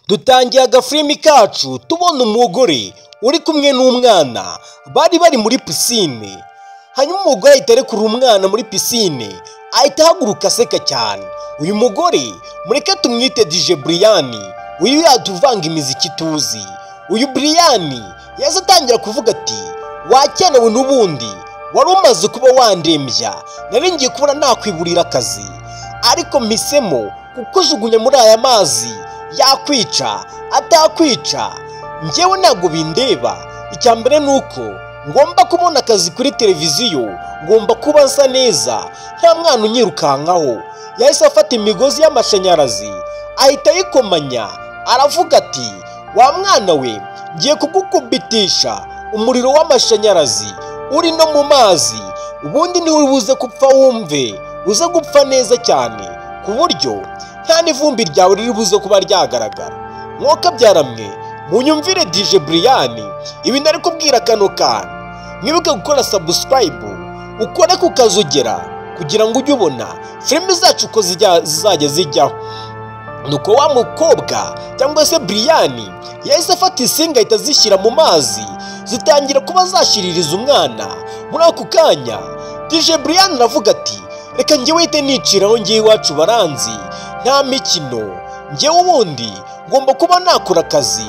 Dutangiye agafilimi kacu tubona umugore uri kumwe n'umwana bari muri pisine. Hanyuma umugore ahita arekura umwana muri pisine, ahita ahaguruka aseka cyane. Uyu mugore mureke tumwite DJ Brian, uyu yatuvanga imiziki tuzi. Uyu Brian yaza atangira kuvuga ati wakenewe n'ubundi wari umaze kuba wandembya, nari ngiye kubona nakwiburira akazi, ariko mpisemo kukujugunya muri aya mazi yakwica atakwica njyewe ntabwo bindeba. Icya mbere nuko ngomba kubona akazi kuri televiziyo, ngomba kuba nsa neza nta mwana unyirukankaho. Yahise afata imigozi y'amashanyarazi ahita ayikomanya, aravuga ati wa mwana we ngiye kugukubitisha umuriro w'amashanyarazi uri no mu mazi, ubundi niwe buze gupfa wumve uze gupfa neza cyane ku buryo nta n'ivumbi ryawe riri buze kuba ryagaragara. Mwuka byaramwe munyumvire DJ Brian, ibi nari kubwira kano kana. Mwibuke gukora subscribe, ukore kukazogera kugira ngo ujye ubona filime zacu uko zizajya zijyaho. Nuko wa mukobwa cyangwa se Brian yahise afata isinga ahita zishyira mu mazi, zitangira kuba zashiririza umwana. Muri ako kanya DJ Brian aravuga ati reka njyewe hite niciraho ngiye iwacu baranzi, nta mikino, njyewe ubundi ngomba kuba nakora akazi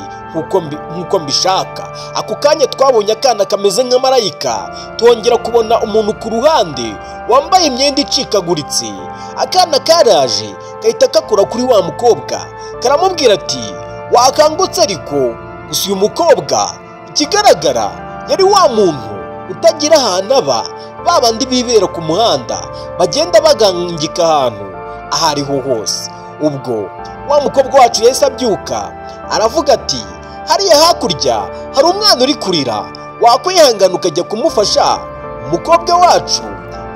nkuko mbishaka. Ako kanya twabonye akana kameze nka marayika, twongera kubona umuntu ku ruhande wambaye imyenda icikaguritse. Akana karaje kahita kakora kuri wa mukobwa, karamubwira ati wakangutse. Ariko gusa uyu mukobwa ikigaragara yari wa muntu utagira ahantu aba, babandi bibera ku muhanda bagenda bagangika ahantu aho ariho hose. Ubwo wa mukobwa wacu yahise abyuka aravuga ati hariya hakurya hari umwana uri kurira, wakwihangana ukajya kumufasha. Umukobwa wacu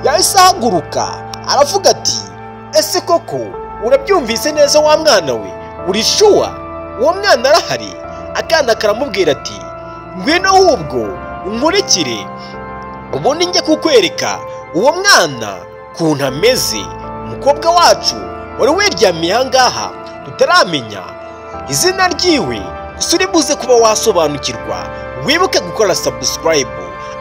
yahise ahaguruka aravuga ati ese koko urabyumvise neza wa mwana we, uri shuwa uwo mwana arahari? Akana karamubwira ati ngwino ahubwo unkurikire ubundi njye kukwereka uwo mwana kuntu ameze. Umukobwa wacu wari wiryamiye ahangaha tutaramenya izina ryiwe, gusa uri buze kuba wasobanukirwa. Wibuke gukora subscribe,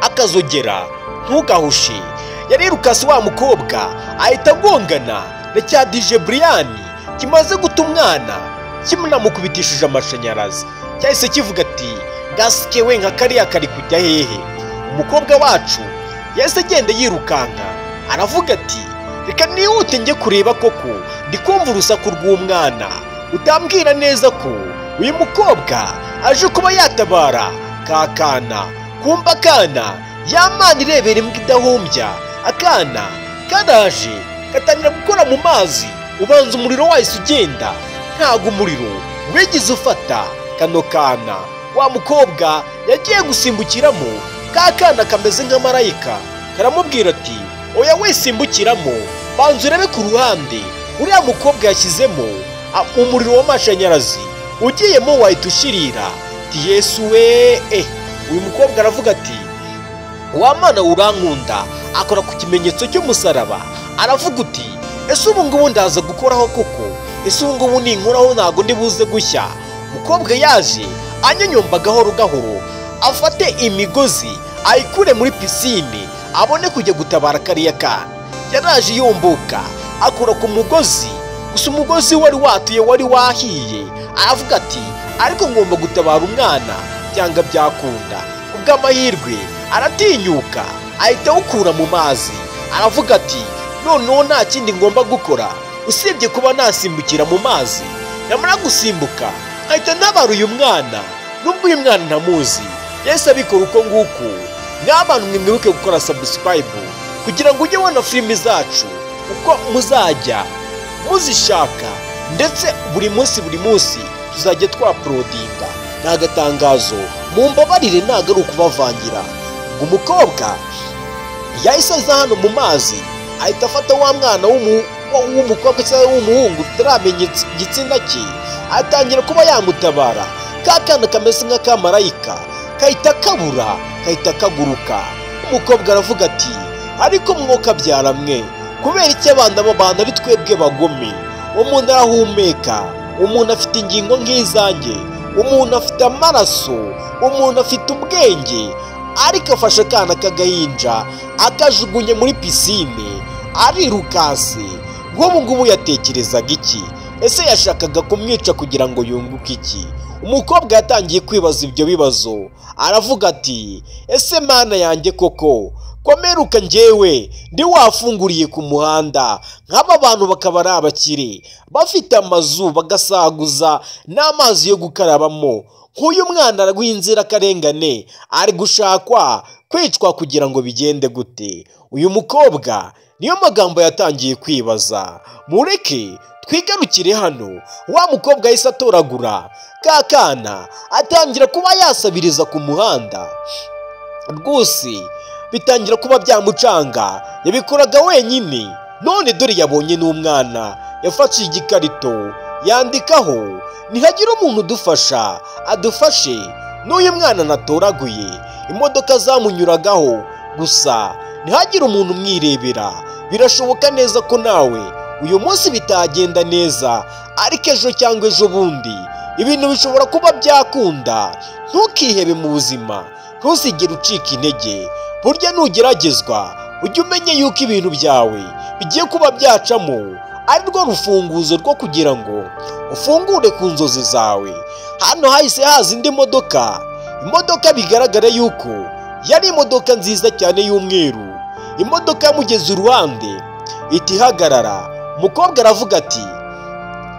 akazogera ntugahushe. Yarirukase wa mukobwa ahita agongana na cya DJ Brian kimaze guta umwana kimunamukubitishije amashanyarazi. Cyahise kivuga ati gasike we nka kariya kari kujya hehe? Umukobwa wacu yahise agenda yirukanka aravuga ati reka nihute njye kureba koko ndi kumva urusaku rw'umwana. Utambwira neza ko uyu mukobwa aje kuba yatabara kakana. Kumva akana yamana irebera imbwa idahumbya. Akana karaje gatangira gukora mu mazi, ubanza umuriro wahise ugenda, ntago umuriro wigeze ufata kano kana. Wa mukobwa yagiye gusimbukiramo, kakana kameze nka marayika karamubwira ati oya wisimbukiramo, banza urebe ku ruhande uriya mukobwa yashyizemo umuriro w'amashanyarazi, ugiyemo wahita ushirira. Ati Yesu we uyu mukobwa aravuga ati wa mana urankunda, akora ku kimenyetso cy'umusaraba aravuga uti ese ubu ngubu ndaza gukoraho koko? Ese ubu ngubu ninkoraho ntago ndi buze gushya? Umukobwa yaje anyonyomba gahoro gahoro, afate imigozi ayikure muri pisine abone kujya gutabara kariya kana. Yaraje yomboka akora ku mugozi, gusa umugozi wari watuye wari wahiye. Aravuga ati ariko ngomba gutabara umwana byanga byakunda. Ubw'amahirwe aratinyuka ahita awukura mu mazi, aravuga ati noneho nta kindi ngomba gukora usibye kuba nasimbukira mu mazi. Yamara gusimbuka ahita ntabara uyu mwana, nubwo uyu mwana ntamuzi. Yahise abikora uko nguko. Nk'abantu mwibuke gukora subscribe kugira ngo ujye ubona filimi zacu uko muzajya muzishaka, ndetse buri munsi tuzajya twaprodinga. Ni agatangazo, mumbabarire ntago ari ukubavangira. Umukobwa yahise aza hano mu mazi ahita afata wa mwana w'umukobwa cyangwa w'umuhungu tutaramenya igitsina cye, atangira kuba yamutabara. Kakana kameze nk'akamarayika kahita kabura, kahita kaguruka. Umukobwa aravuga ati ariko mwuka byaramwe, kubera iki abana b'abantu ari twebwe bagome? Umuntu arahumeka umuntu afite ingingo nk'izanjye, umuntu afite amaraso, umuntu afite ubwenge, ariko afashe akana k'agahinja akajugunye muri pisine arirukase. nk'ubu ngubu yatekerezaga iki? ese yashakaga kumwica kugira ngo yunguke iki? umukobwa yatangiye kwibaza ibyo bibazo, aravuga ati ese mana yanjye koko komeruka njyewe ndi wafunguriye ku muhanda, nk'aba bantu bakaba ari abakire bafite amazu bagasaguza n'amazi yo gukarabamo, nk'uyu mwana w'inzirakarengane ari gushakwa kwicwa kugira ngo bigende gute? uyu mukobwa niyo magambo yatangiye kwibaza. mureke twigarukire hano. wa mukobwa yahise atoragura ka kana atangira kuba yasabiriza ku muhanda, rwose bitangira kuba byamucanga. yabikoraga wenyine, none dore yabonye n'umwana yafashe igikarito yandikaho ntihagire umuntu udufasha adufashe. n'uyu mwana natoraguye imodoka zamunyuragaho, gusa ntihagire umuntu umwirebera. birashoboka neza ko nawe uyu munsi bitagenda neza, ariko ejo cyangwa ejo bundi ibintu bishobora kuba byakunda. ntukihebe mu buzima, ntuzigere ucika intege. burya nugeragezwa ujye umenye yuko ibintu byawe bigiye kuba byacamo ari rwo rufunguzo rwo kugira ngo ufungure ku nzozi zawe. hano hahise haza indi modoka, imodoka bigaragara yuko yari imodoka nziza cyane y'umweru. imodoka yamugeze uruhande iti hagarara. umukobwa aravuga ati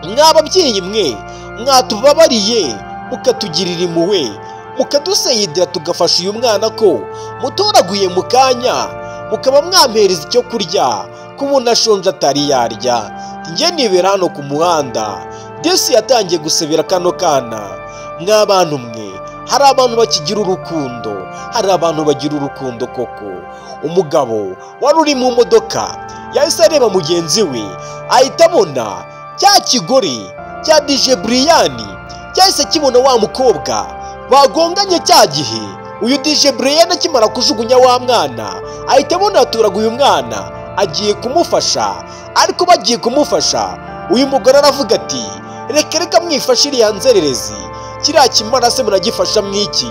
mw'ababyeyi mwe mwatubabariye mukatugirira impuhwe mukadusayidira tugafasha uyu mwana ko mutoraguye mu kanya, mukaba mwampereza icyo kurya kuko nashonje atari yarya. njye nibera hano ku muhanda. Desi yatangiye gusebera kano kana. mw'abantu mwe, hari abantu bakigira urukundo, hari abantu bagira urukundo koko. umugabo wari uri mu modoka yahise areba mugenzi we, ahita abona cya kigore cya DJ Brian cyahise kibona wa mukobwa bagonganye cya gihe. uyu DJ Brian akimara kujugunya wa mwana, ahita abona aturaga uyu mwana agiye kumufasha. ariko bagiye kumufasha, uyu mugore aravuga ati reka mwifashe iriya nzererezi, kiriya kimara se muragifasha mwiki,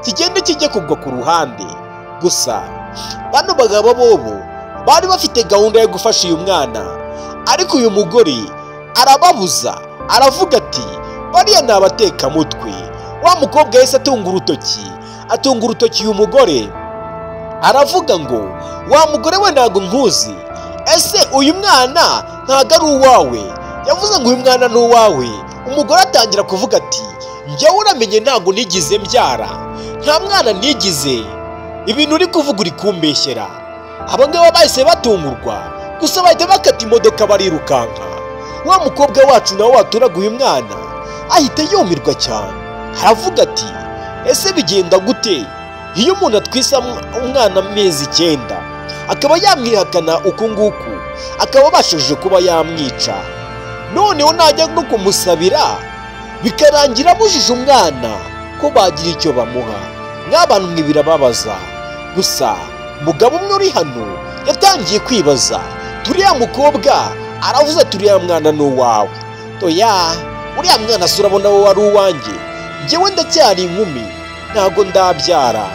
kigende kijye kugwa ku ruhande. gusa bano bagabo bobo bari bafite gahunda yo gufasha uyu mwana, ariko uyu mugore arababuza, aravuga ati bariya ni abatekamutwe. wa mukobwa yahise atunga urutoki uyu mugore, aravuga ngo wa mugore we ntabwo nkuzi, ese uyu mwana ntabwo ari uwawe? yavuze ngo uyu mwana ni uwawe. umugore atangira kuvuga ati njyewe uramenye ntabwo nigize mbyara, nta mwana nigize, ibintu uri kuvuga uri kumbeshyera. abangaba bahise batungurwa, gusa bahita bakata imodoka barirukanka. wa mukobwa wacu nawe waturaguye umwana ahita yumirwa cyane, aravuga ati ese bigenda gute iyo umuntu atwisa umwana amezi 9 akaba yamwihakana uku nguku, akaba abashije kuba yamwica, noneho najya no kumusabira bikarangira abujije umwana ko bagira icyo bamuha? nk'abantu mwe birababaza. gusa umugabo umwe uri hano yatangiye kwibaza, turiya mukobwa aravuze turiya mwana ni uwawe? toya, uriya mwana se urabona wowe ari uwanjye? njyewe ndacyari inkumi, ntago ndabyara,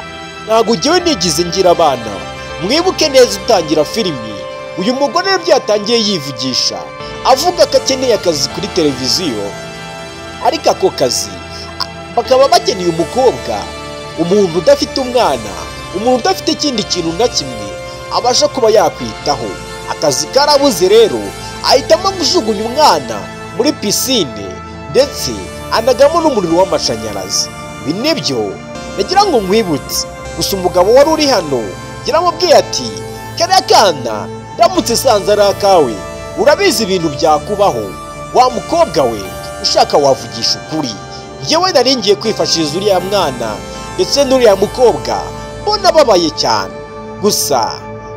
ntago njyewe nigize ngira abana. mwibuke neza utangira filimi, uyu mugore byatangiye yivugisha avuga ko akeneye akazi kuri televiziyo, ariko ako kazi bakaba bakeneye umukobwa, umuntu udafite umwana, umuntu udafite ikindi kintu na kimwe abasha kuba yakwitaho. akazi karabuze rero, ahitamo kujugunya umwana muri pisine ndetse anagamo n'umuriro w'amashanyarazi. ibi nibyo nagira ngo nkwibutse. gusa umugabo wari uri hano yaramubwiye ati kariya kana ndamutse sanze ari akawe urabizi ibintu byakubaho. wa mukobwa we ushaka wavugisha ukuri, njyewe nari ngiye kwifashiriza uriya mwana ndetse n'uriya mukobwa, mbona ababaye cyane, gusa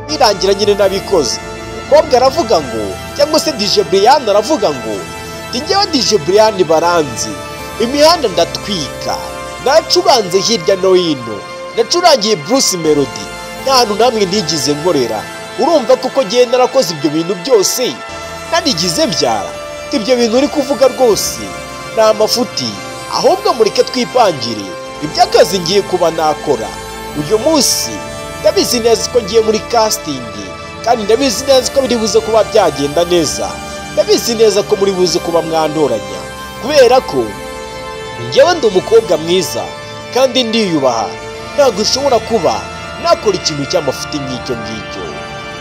birangira nyine nabikoze. umukobwa aravuga ngo, cyangwa se DJ Brian aravuga ngo njyewe DJ Brian baranzi, imihanda ndatwika, nacuranze hirya no hino, nacurangiye Bruce Melody, nta hantu namwe nigize nkorera. urumva kuko ngiye narakoze ibyo bintu byose nanigize mbyara? ibyo bintu uri kuvuga rwose nta mafuti, ahubwo mureke twipangire iby'akazi ngiye kuba nakora. Uyu munsi ndabizi neza ko ngiye muri casting, kandi ndabizi neza ko biri buze kuba byagenda neza. Ndabizi neza ko muri buze kuba mwandoranya, kubera ko njyewe ndi umukobwa mwiza kandi ndiyubaha. Ntabwo ushobora kuba nakora ikintu cy'amafuti nk'icyo ngicyo.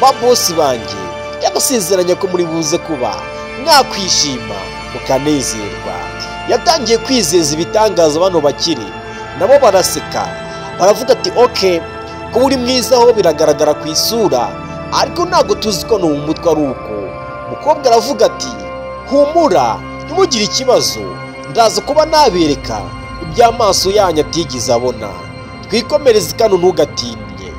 Ba bosi banjye yabasezeranya ko muri buze kuba mwakwishima mukanezerwa. Yatangiye kwizeza ibitangaza bano bakiri, nabo baraseka baravuga ati okay, ko uri mwiza ho biragaragara ku isura, ariko ntabwo tuzi ko no mu mutwe ari uko. Umukobwa aravuga ati humura, ntimugire ikibazo, ndaza kuba nabereka iby'amaso yanyu atigeze abona. Twikomereze kano ntugatinye.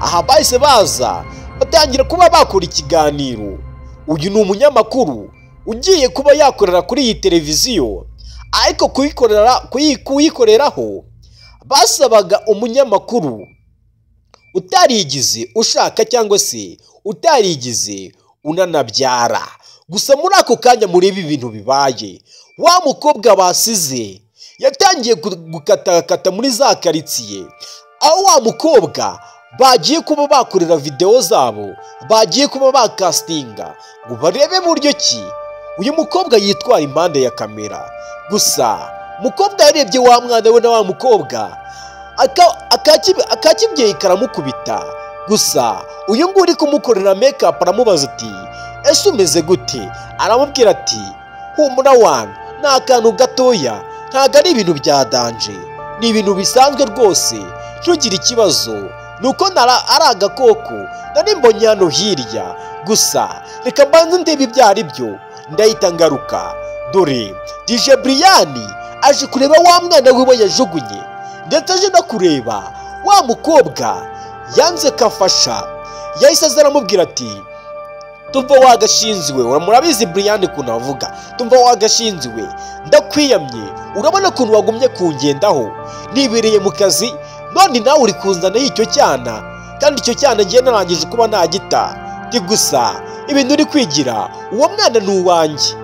Aha bahise baza batangira kuba bakora ikiganiro. Uyu ni umunyamakuru ugiye kuba yakorera kuri iyi televiziyo, ariko kuyikoreraho basabaga umunyamakuru utarigize ushaka cyangwa se utarigize unanabyara. Gusa muri ako kanya murebe ibintu bibaye. Wa mukobwa basize yatangiye gukatakata muri za karitsiye, aho wa mukobwa bagiye kuba bakorera video zabo, bagiye kuba bakastinga ngo barebe buryo ki uyu mukobwa yitwara impande ya kamera. Gusa mukobwa yarebye wa mwana we na wa mukobwa akakibyeye karamukubita. Gusa uyu nguyu uri kumukorera makeup aramubaza ati ese umeze gute? Aramubwira ati humura wana, ni akantu gatoya, ntabwo ari ibintu bya danje, ni ibintu bisanzwe rwose, ntugire ikibazo, nuko ari agakoko nari mbonye hano hirya. Gusa reka mbanze ndebe ibyo ari byo, ndahita ngaruka. Dore DJ Brian aje kureba wa mwana we yajugunye, ndetse aje no kureba wa mukobwa yanze kafasha. Yahise aza aramubwira ati tumva wagashinzwe. Murabizi Brian kuntu avuga, tumva wagashinzwe, ndakwiyamye, urabona kuntu wagumye kungendaho, nibereye mu kazi, none nawe uri kuzana y'icyo cyana, kandi icyo cyana ngiye narangije kuba nagita. Gusa ibintu uri kwigira, uwo mwana ni uwanjye,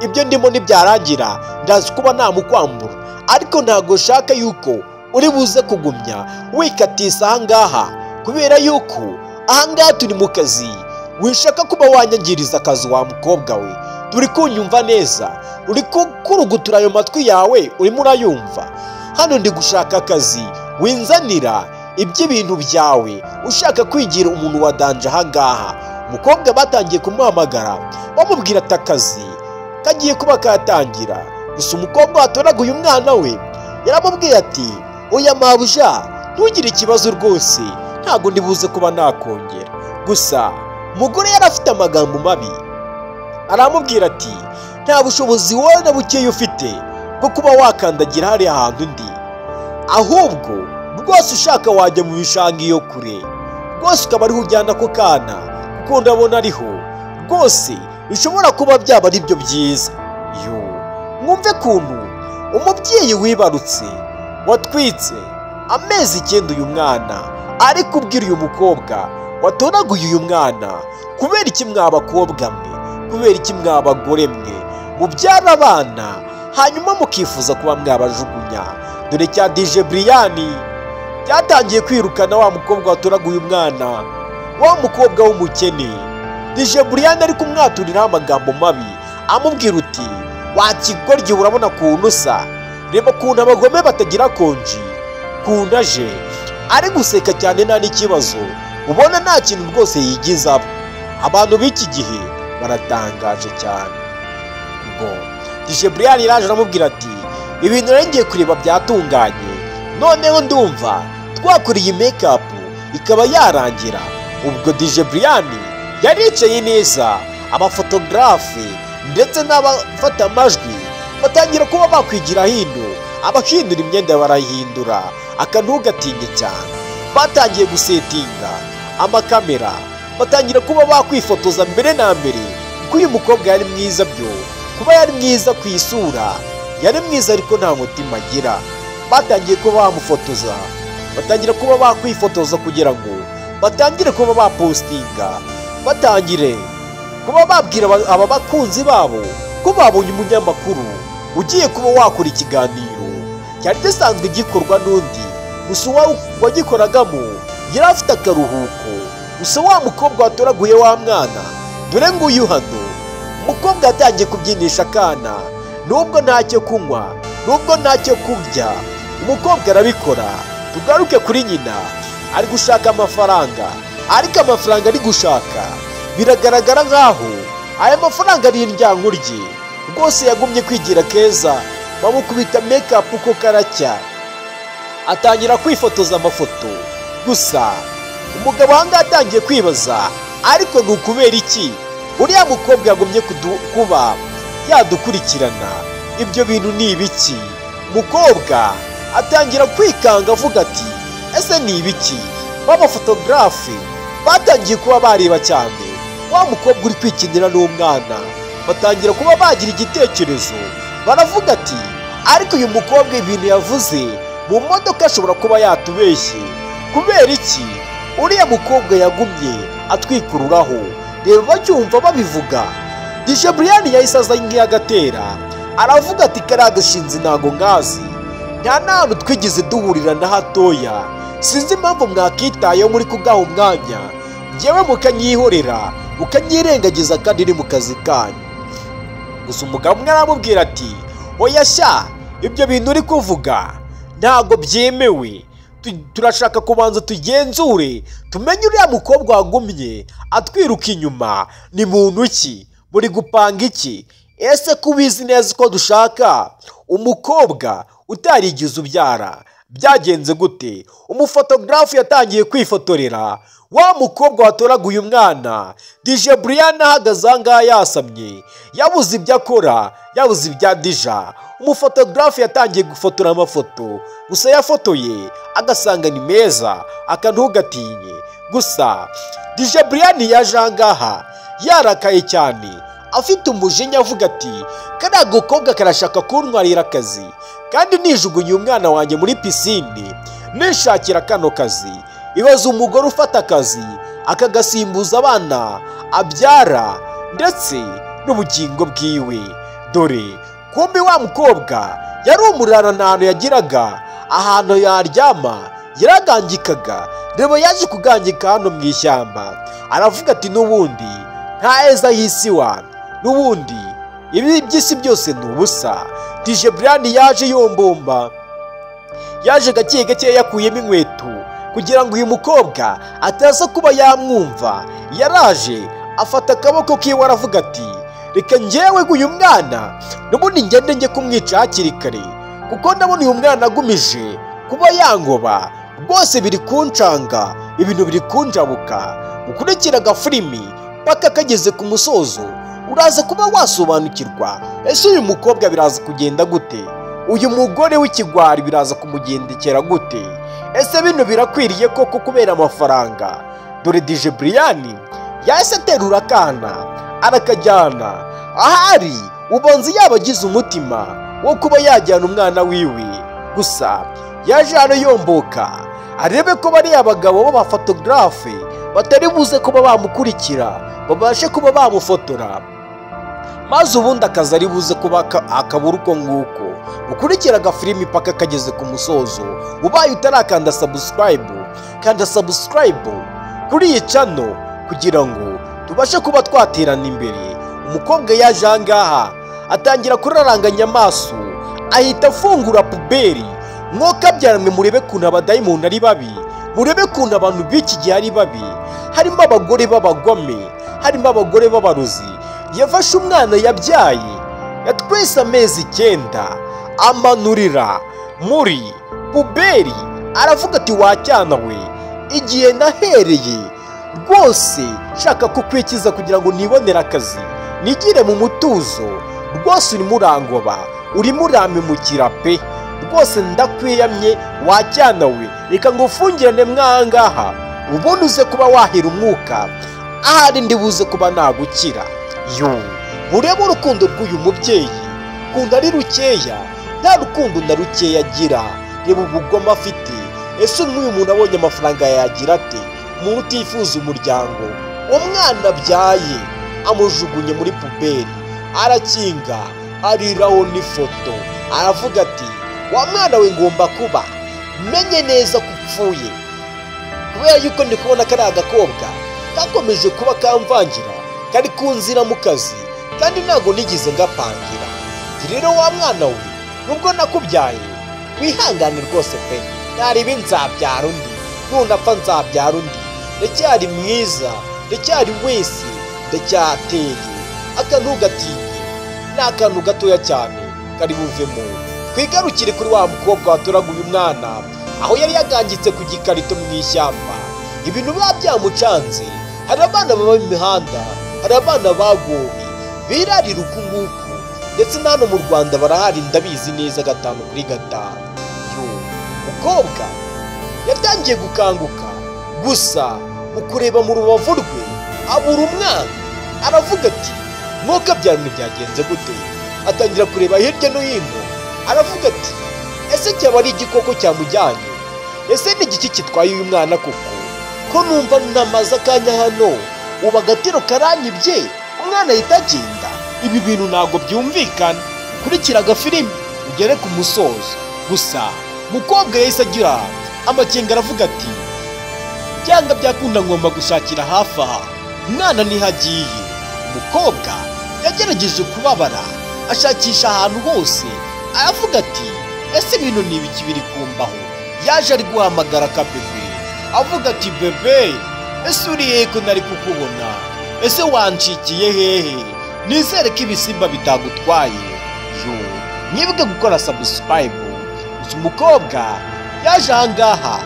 ibyo ndimo nibyarangira ndazi kuba namukwambura, ariko ntago shaka yuko uri buze kugumya wikatisa ahangaha, kubera yuko ahangaha turi mu kazi. Wishaka kuba wanyangiriza akazi wa mukobwa we, turi kunyumva neza, uri kurugutura ayo matwi yawe urimo urayumva. Hano ndi gushaka akazi, winzanira iby'ibintu byawe ushaka kwigira umuntu wa danje ahangaha. Umukobwa batangiye kumuhamagara bamubwira ati akazi kagiye kuba katangira. Gusa umukobwa watoraguye umwana we yaramubwiye ati oya mabuja, ntugire ikibazo rwose, ntabwo ndibuze kuba nakongera. Gusa umugore yari afite amagambo mabi, aramubwira ati nta bushobozi wowe na bukeya ufite bwo kuba wakandagira hariya hantu ndi, ahubwo rwose ushaka wajya mu bishanga iyo kure, rwose ukaba ariho ujyana ako kana, kuko ndabona ariho rwose bishobora kuba byaba ari byo byiza. Mwumve kuntu umubyeyi wibarutse watwitse amezi 9 uyu mwana ari kubwira uyu mukobwa watoraguye uyu mwana, kubera iki mwabakobwa mwe, kubera iki mwabagore mwe mubyara abana hanyuma mukifuza kuba mwabajugunya. Dore cya DJ Brian byatangiye kwirukana wa mukobwa watoraguye umwana, wa mukobwa w'umukene. DJ Brian ari kumwaturiraho amagambo mabi, amubwira uti wakigoryi, urabona kuntu usa, reba kuntu abagome batagira konji, kuntu aje ari guseka cyane nta n'ikibazo, ubona nta kintu rwose yigiza. Abantu b'iki gihe baratangaje cyane. Ubwo DJ Brian iraje aramubwira ati ibintu ngiye kureba byatunganye, noneho ndumva twakuriye makeup ikaba yarangira. Ubwo DJ Brian yaricaye neza, abafotogarafe ndetse n'abafata amajwi batangira kuba bakwigira hino, abahindura imyenda barahindura, akanugatinye cyane. Batangiye gusetinga amakamera, batangira kuba bakwifotoza mbere na mbere, kuko uyu mukobwa yari mwiza byo, kuba yari mwiza ku isura, yari mwiza ariko nta mutima agira. Batangiye kuba bamufotoza, batangira kuba bakwifotoza kugira ngo batangire kuba bapostinga, batangire kuba babwira aba bakunzi babo ko babonye umunyamakuru ugiye kuba wakora ikiganiro cyari gisanzwe gikorwa n'undi, gusa wagikoragamo yari afite akaruhuko. Gusa wa mukobwa watoraguye wa mwana, dore nguyu hano. Umukobwa yatangiye kubyinisha akana, nubwo ntacyo kunywa, nubwo ntacyo kurya, umukobwa arabikora. Tugaruke kuri nyina, ari gushaka amafaranga, ariko amafaranga ari gushaka biragaragara nk'aho aya mafaranga ari indyango rye. Rwose yagumye kwigira keza, bamukubita make up uko karacya, atangira kwifotoza amafoto. Gusa umugabo ahangaha atangiye kwibaza, ariko ni ukubera iki uriya mukobwa yagumye kuba yadukurikirana? Ibyo bintu ni ibiki? Umukobwa atangira kwikanga avuga ati, ese ni ibiki? B'abafotogarafe batangiye kuba bareba cyane wa mukobwa uri kwikinira n'umwana, batangira kuba bagira igitekerezo, baravuga ati, ariko uyu mukobwa ibintu yavuze mu modoka ashobora kuba yatubeshye. Kubera iki uriya mukobwa yagumye atwikururaho? Reba bacyumva babivuga. DJ Brian yahise aza nk'iyagatera, aravuga ati, kariya gashinzi ntago ngazi, nta n'ahantu twigeze duhurira na hatoya, sinzi impamvu mwakitayeho muri kugaha umwanya, njyewe mukanyihorera mukanyirengagiza kandi iri mu kazi kanyu. Gusa umugabo umwe aramubwira ati, oya sha, ibyo bintu uri kuvuga ntago byemewe, turashaka kubanza tugenzure tumenye uriya mukobwa wagumye atwiruka inyuma ni muntu ki, muri gupanga iki? Ese kubizi neza ko dushaka umukobwa utarigize ubyara, byagenze gute? Umufotogarafe yatangiye kwifotorera wa mukobwa watoraguye umwana. DJ Brian ahagaze ahangaha yasamye, yabuze ibyo akora, yabuze ibya Dija. Umufotogarafe yatangiye gufotora amafoto, gusa yafotoye agasanga ni meza, akantugatinye. Gusa DJ Brian yaje ahangaha yarakaye cyane, afite umujinya, avuga ati, kariya gakobwa karashaka kuntwarira akazi, kandi nijugunye umwana wanjye muri pisine nishakira kano kazi. Ibaze umugore ufata akazi akagasimbuza abana abyara ndetse n'ubugingo bwiwe. Dore kumbe wa mukobwa yari umurara, nta hantu yagiraga, ahantu yaryama yaragangikaga. Reba yaje kugangika hano mu ishyamba, aravuga ati, n'ubundi nta heza y'isi wana, n'ubundi ibi by'isi byose ni ubusa. DJ Brian yaje yombomba, yaje gake gake yakuyemo inkweto kugira ngo uyu mukobwa ataza kuba yamwumva. Yaraje afata akaboko kiwe aravuga ati, reka njyewe uyu mwana n'ubundi ngende njye kumwica hakiri kare, kuko ndabona uyu mwana agumije kuba yangoba. Rwose biri kuncanga, ibintu biri kunjabuka. Ukurikira agafilimi paka kageze ku musozo, uraza kuba wasobanukirwa ese uyu mukobwa biraza kugenda gute, uyu mugore w'ikigwari biraza kumugendekera gute. Ese bino birakwiriye koko kubera amafaranga? Dore DJ Brian yahise aterura akana arakajyana ahari, ubanza yaba agize umutima wo kuba yajyana umwana wiwe. Gusa yaje hano yomboka arebe ko bari abagabo b'abafotogarafe batari buze kuba bamukurikira, babashe kuba bamufotora, maze ubundi akazi ari buze kuba akabura uko nguko. Ukurikira agafilimi paka kageze ku musozo. Ubaye utarakanda subscribe, kanda subscribe kuri iyi channel kugira ngo tubashe kuba twaterana imbere. Umukobwa yaje ahangaha atangira kuraranganya amaso, ahita afungura puberi. Mwoka byaramwe murebe kuntu abadayimoni ari babi, murebe kuntu abantu b'iki gihe ari babi. Harimo abagore b'abagome, harimo abagore b'abarozi. Yafashe umwana yabyaye yatwese amezi 9 amanurira muri puberi, aravuga ati, wacyana we, igihe nahereye rwose shaka kukwikiza kugira ngo nibonere akazi, nigire mu mutuzo. Rwose urimo urangoba, urimo uramemukira pe, rwose ndakwiyamye wacyana we, reka ngo ufungirane mwangaha ubundi uze kuba wahira umwuka, ahari ndibuze kuba nagukira. Yo, murebe urukundo rw'uyu mubyeyi kunda ari rukeya, nta rukundo na rukeya agira. Reba ubugoma afite. Ese n'uyu muntu abonye amafaranga yagira ate? Umuntu utifuza umuryango, umwana abyaye amujugunye muri puberi, arakinga ariraho n'ifoto. Aravuga ati wa mwana we ngomba kuba menye neza ko upfuye, kubera yuko ndi kubona kari agakobwa kakomeje kuba kamvangira, kari kunzira mu kazi kandi ntago nigeze ngapangira. Rero wa mwana we nubwo nakubyaye wihangane rwose pe, naribi nzabyara undi, nunapfa nzabyara undi, ndacyari mwiza, ndacyari wese, ndacyateye. Akantu gatinye ni akantu gatoya cyane kari buvemo. Twigarukire kuri wa mukobwa watoraguye umwana aho yari yagangitse ku gikarito mu ishyamba. Ibintu biba byamucanze, hari abana baba mu mihanda, hari abana bagowe birarira uku nguku, ndetse na hano mu Rwanda barahari ndabizi neza 5 kuri 5. Mukobwa yatangiye gukanguka, gusa mu kureba mu rubavu rwe abura umwana. Aravuga ati mwuka byarumwe byagenze gute? Atangira kureba hirya no hino, aravuga ati ese cyaba ari igikoko cyamujyanye? Ese ni igiki kitwaye uyu mwana koko? Ko numva namaze akanya hano uba agatiro karanyibye umwana yitagenda. Ibi bintu ntago byumvikana. Kurikira agafilimi ugere ku musozo. Gusa mukobwa yahise agira amakenga, aravuga ati byanga byakunda ngomba gushakira hafi aha, umwana nihagiye. Umukobwa yagerageje kubabara, ashakisha ahantu hose, aravuga ati ese ibintu ni ibiki biri kumbaho? Yaje ari guhamagara kabebe, avuga ati bebe ese uri hehe ko nari kukubona? Ese wancikiye hehe? Nizere ko ibisimba bitagutwaye. Mwibuke gukora subscribe. Umukobwa yaje ahangaha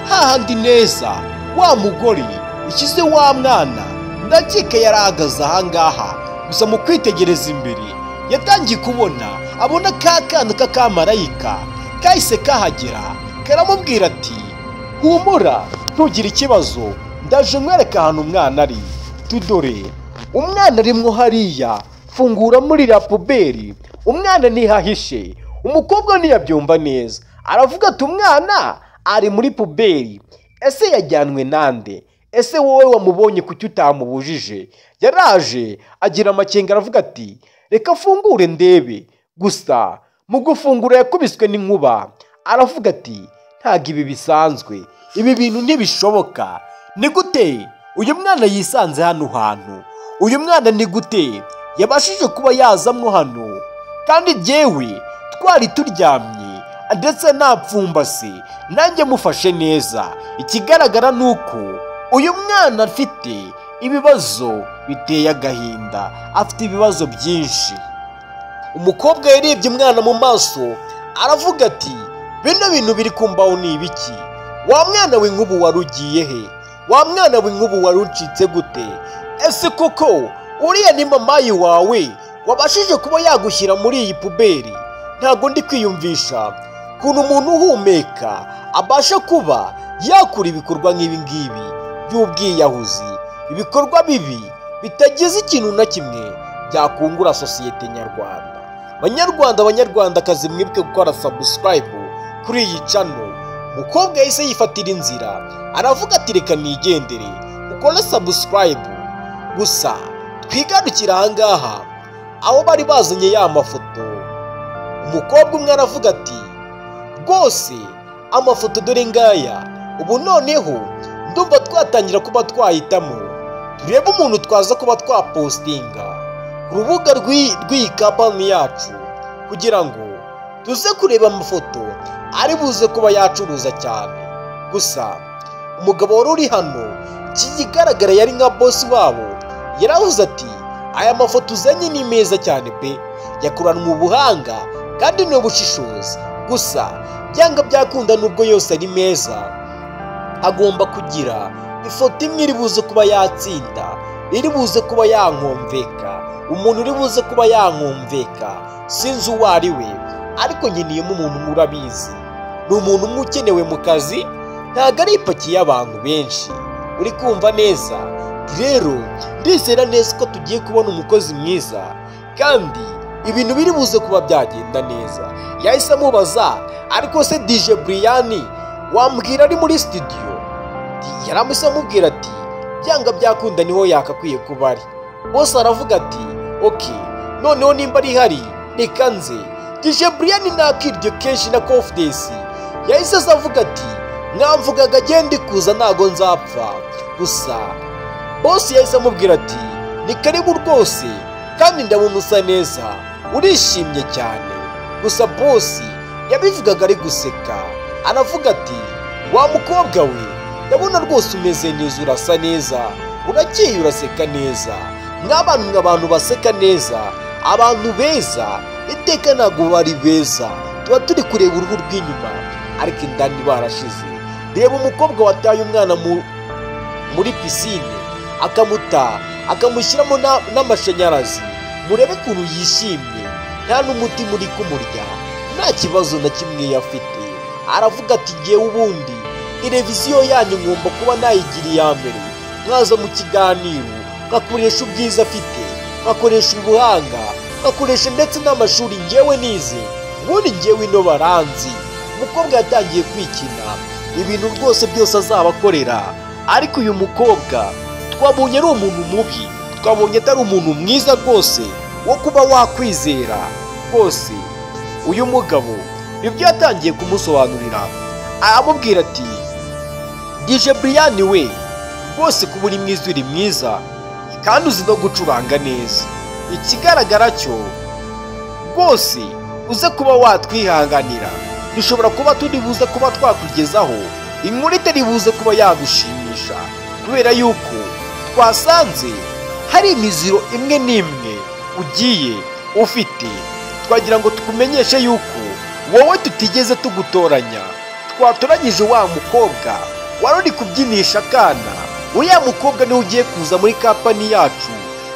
hahandi neza, wa mugore ukize wa mwana ndakeka yarahagaze ahangaha, gusa mu kwitegereza imbere yatangiye kubona, abona ka kana k'akamarayika kahise kahagera, karamubwira ati humura ntugire ikibazo, ndaje nkwereka ahantu umwana ari. Tudore umwana arimwo hariya, fungura muri la puberi, umwana nihahishe. Umukobwa ntiyabyumva neza, aravuga ati umwana ari muri puberi, ese yajyanwe nande? Ese wowe wamubonye kuki utamubujije? Yaraje agira amakenga, aravuga ati reka fungure ndebe. Gusa mu gufungura yakubiswe n'inkuba, aravuga ati ntago ibi bisanzwe, ibi bintu ntibishoboka. Ni gute uyu mwana yisanze hano hantu? Uyu mwana ni gute yabashije kuba yazamwo hano? Kandi jyewe twari turyamye ndetse napfumbase, nanjye mufashe neza. Ikigaragara nuko uyu mwana afite ibibazo biteye agahinda, afite ibibazo byinshi. Umukobwa yarebye umwana mu maso, aravuga ati bino bintu biri kumbaho ni ibiki? Wa mwana we nk'ubu warugiye he? Wa mwana we nk'ubu warucitse gute? Ese koko uriya ni mamayi wawe wabashije kuba yagushyira muri iyi puberi? Ntago ndi kwiyumvisha kuntu umuntu uhumeka abasha kuba yakura ibikorwa nk'ibi ngibi by'ubwiyahuzi, ibikorwa bibi bitagize ikintu na kimwe byakungura sosiyete nyarwanda. Banyarwandakazi mwibuke gukora subscribe kuri iyi channel. Mukobwa yahise yifatira inzira, aravuga ati reka nigendere, ukore subscribe. Gusa twigarukira ahangaha aho bari bazanye ya mafoto. Umukobwa umwe aravuga ati rwose amafoto dore ngaya, ubu noneho ndumva twatangira kuba twahitamo, turebe umuntu twaza kuba twapostinga ku rubuga rw'iyi kampani yacu, kugira ngo tuze kureba amafoto ari buze kuba yacuruza cyane. Gusa umugabo wari uri hano, kigaragara yari nka boss wabo, yaravuze ati aya mafoto uzanye ni meza cyane pe, yakoranwe ubuhanga kandi n'ubushishozi. Gusa byanga byakunda nubwo yose ari meza, agomba kugira ifoto imwe iri buze kuba yatsinda, iri buze kuba yankomveka. Umuntu uri buze kuba yankomveka sinzi uwo ari we, ariko nkeneyemo umuntu urabizi, ni umuntu umwe ukenewe mu kazi, ntago ari ipaki y'abantu benshi. Uri kumva neza? Rero ndizera neza ko tugiye kubona umukozi mwiza kandi ibintu biri buze kuba byagenda neza. Yahise amubaza, ariko se DJ Brian wambwira ari muri studio? Yaramuse amubwira ati byanga byakunda niho yakakwiye kuba ari. Bose aravuga ati okay, noneho nimba ari hari reka nze. DJ Brian nakiryo kenshi na confidence yahise avuga ati mwamvugaga agende kuza ntago nzapfa. Gusa boss yahise amubwira ati ni karibu rwose kandi ndabona usa neza urishimye cyane. Gusa boss yabivugaga ari guseka anavuga ati wa mukobwa we ndabona rwose umeze neza urasa neza urakeye uraseka neza. Nk'abantu baseka neza abantu beza iteka ntago bari beza tuba turi kureba uruhu rw'inyuma ariko indani barashize. Reba umukobwa wataye umwana muri pisine akamushyiramo n'amashanyarazi murebe ukuntu yishimye nta n'umutima uri kumurya nta kibazo na kimwe yafite. Aravuga ati ngewe ubundi televiziyo yanyu ngomba kuba nayigira iya mbere mwaza mu kiganiro ngakoresha ubwiza afite ngakoresha ubuhanga ngakoresha ndetse n'amashuri ngewe nize ubundi ngewe ino baranzi. Umukobwa yatangiye kwikina ibintu rwose byose azabakorera ariko uyu mukobwa twabonye ari umuntu mubi twabonye atari umuntu mwiza rwose wo kuba wakwizera rwose. Uyu mugabo ibyo yatangiye kumusobanurira aramubwira ati DJ Brian we rwose kuba uri mwiza uri mwiza kandi uzi no gucuranga neza. Ikigaragara cyo rwose uze kuba watwihanganira dushobora kuba turi buze kuba twakugezaho inkuru itari buze kuba yagushimisha kubera yuko twasanze hari imiziro imwe n'imwe ugiye ufite. Twagira ngo tukumenyeshe yuko wowe tutigeze tugutoranya twatoranyije wa mukobwa wari uri kubyinisha akana. Uriya mukobwa niwe ugiye kuza muri kampani yacu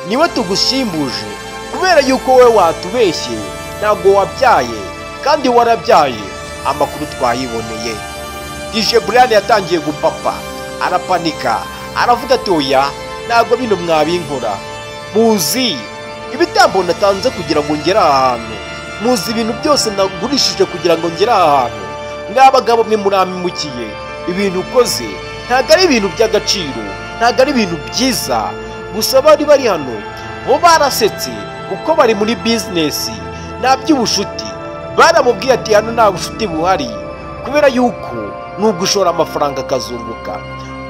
niwe tugushimbuje kubera yuko wowe watubeshye ntabwo wabyaye kandi warabyaye amakuru twayiboneye. DJ Brian yatangiye gupapa arapanika aravuga ati oya ntabwo bino mwabinkora muzi ibitambo natanze kugira ngo ngere ahantu muzi ibintu byose nagurishije kugira ngo ngere ahantu mwabagabo mwe muramimukiye ibintu ukoze ntabwo ari ibintu by'agaciro ntabwo ari ibintu byiza. Gusa bari hano bo barasetse kuko bari muri business nta by'ubushuti. Baramubwiye ati hano nta bushuti buhari kubera yuko nugushora amafaranga akazunguka.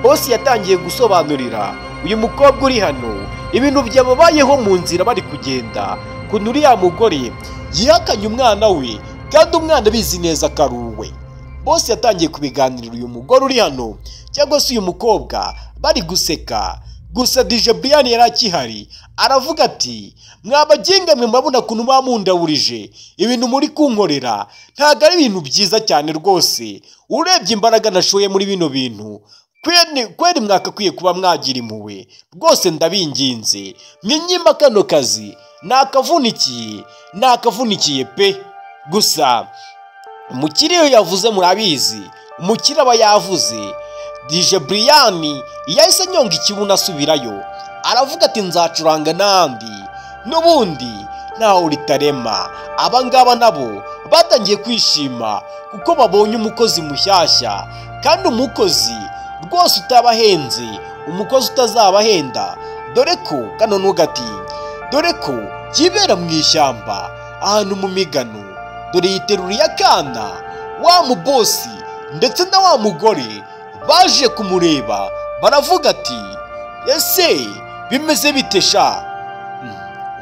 Boss yatangiye gusobanurira uyu mukobwa uri hano ibintu byababayeho mu nzira bari kugenda kuntu uriya mugore yihakanye umwana we kandi umwana bizi neza karuwe. Boss yatangiye kubiganirira uyu mugore uri hano cyangwa se uyu mukobwa bari guseka. Gusa DJ Brian yarakihari aravuga ati mwabagenga mwe mabona kuntu bamundawurije ibintu muri kunkorera ntago ari ibintu byiza cyane rwose. Urebye imbaraga nashoye muri bino bintu kweri mwakakwiye kuba mwagira impuhwe rwose ndabinginze mwinyima kano kazi nakavunikiye pe. Gusa umukire iyo yavuze murabizi umukire aba yavuze. DJ Brian yahise anyonga ikibuno asubirayo aravuga ati nzacuranga n'andi n'ubundi ntawe uritarema. Abangaba nabo batangiye kwishima kuko babonye umukozi mushyashya kandi umukozi rwose utabahenze umukozi utazabahenda dore ko kano ntugatinye dore ko yibera mu ishyamba ahantu mu migano. Dore yiteruriye akana wa mubosi ndetse na wa mugore baje kumureba baravuga ati ese bimeze bite sha.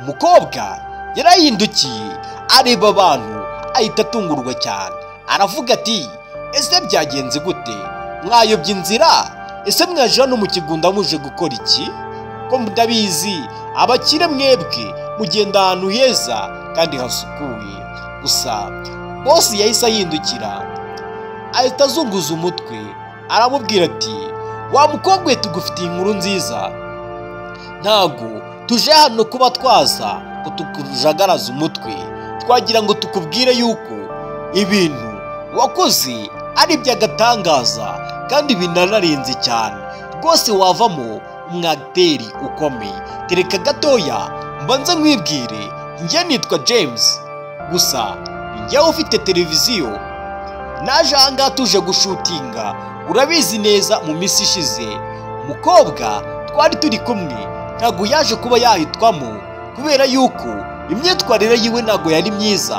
Umukobwa yarahindukiye areba abantu ahita atungurwa cyane aravuga ati ese byagenze gute mwayobye inzira ese mwaje hano mu kigunda muje gukora iki ko ndabizi abakire mwebwe mugenda ahantu heza kandi hasukuye. Gusa boss yahise ahindukira ahita azunguza umutwe aramubwira ati wa mukobwa we tugufitiye inkuru nziza ntago tuje hano kuba twaza ngo tukujagaraza umutwe twagira ngo tukubwire yuko ibintu wakoze ari by'agatangaza kandi binanarenze cyane rwose wavamo umwagiteri ukomeye. Tereka gatoya mbanza nkwibwire njye nitwa James gusa njyewe ufite televiziyo naje ahangaha tuje gushutinga urabizi neza mu minsi ishize umukobwa twari turi kumwe ntabwo yaje kuba yahitwamo kubera yuko imyitwarire yiwe ntabwo yari myiza,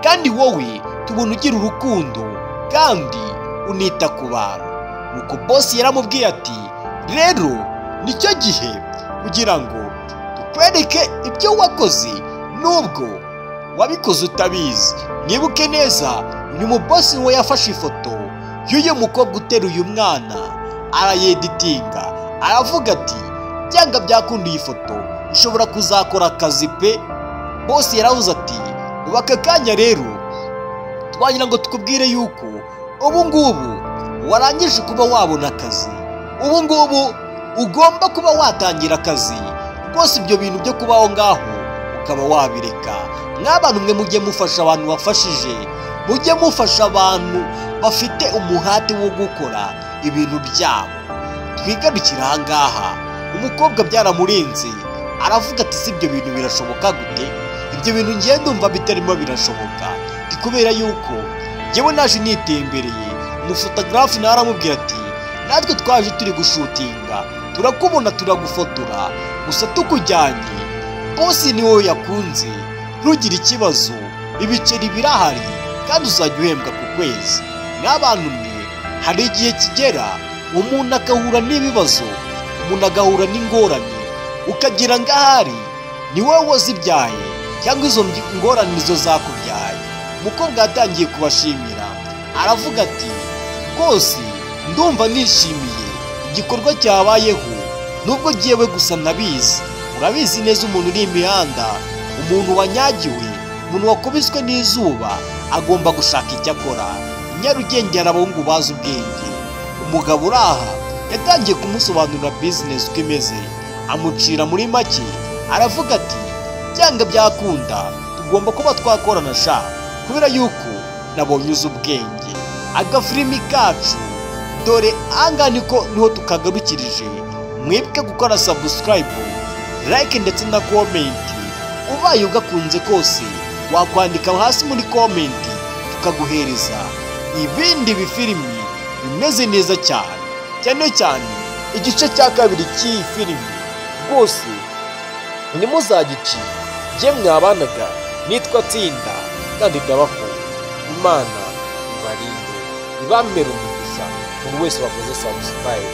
kandi wowe tubona ugira urukundo kandi unita ku bantu. Nuko boss yaramubwiye ati rero nicyo gihe kugira ngo tukwereke ibyo wakoze nubwo wabikoze utabizi. Mwibuke neza, uyu mubosi we yafashe ifoto y'uyu mukobwa uteruye umwana arayeditinga, aravuga ati byanga byakunda iyi foto ishobora kuzakora akazi pe. Boss yaravuze ati ubu aka kanya rero twagira ngo tukubwire yuko ubu ngubu warangije kuba wabona akazi, ubu ngubu ugomba kuba watangira akazi rwose. Ibyo bintu byo kubaho ngaho ukaba wabireka. Mw'abantu mwe mujye mufasha abantu bafashije, mujye mufasha abantu bafite umuhate wo gukora ibintu byabo. Twigarukira aha ngaha, umukobwa byaramurenze aravuga ati si ibyo bintu birashoboka gute? Ibyo bintu ngiye ndumva bitarimo birashoboka, kubera yuko njyewe naje nitembereye. Umufotogarafe nawe aramubwira ati natwe twaje turi gushutinga, turakubona turagufotora, gusa tukujyanye bosi ni wowe yakunze, ntugire ikibazo, ibiceri birahari kandi uzajya uhembwa ku kwezi. N'abantu mwe hari igihe kigera umuntu agahura n'ibibazo, umuntu agahura n'ingorane, ukagira ngo ahari ni wowe wazibyaye cyangwa izo ngorane nizo zakubyaye. Umukobwa yatangiye kubashimira, aravuga ati rwose ndumva nishimiye igikorwa cyabayeho, nubwo jyewe gusa nabizi. Murabizi neza umuntu uri imihanda, umuntu wanyagiwe, umuntu wakubiswe n'izuba agomba gushaka icyo akora. Nyarugenge hari abahungu bazi ubwenge. Umugabo uri aha yatangiye kumusobanurira business uko imeze, amucira muri make, aravuga ati byanga byakunda tugomba kuba twakorana sha, kubera yuko nabonye uzi ubwenge. Agafilimi kacu dore anga niho tukagarukirije. Mwibuke gukora subscribe, like ndetse na comment. Ubaye ugakunze kose wakwandika hasi muri comment tukaguhereza ibindi bifilimi bimeze neza cyane. Cyane cyane igice cya kabiri cy'iyi filimi rwose ntimuzagici. Jye mwabanaga nitwa Tsinda kandi ndabakunda. Imana ibarinde, ibamere umugisha umuntu wese wakoze subscribe.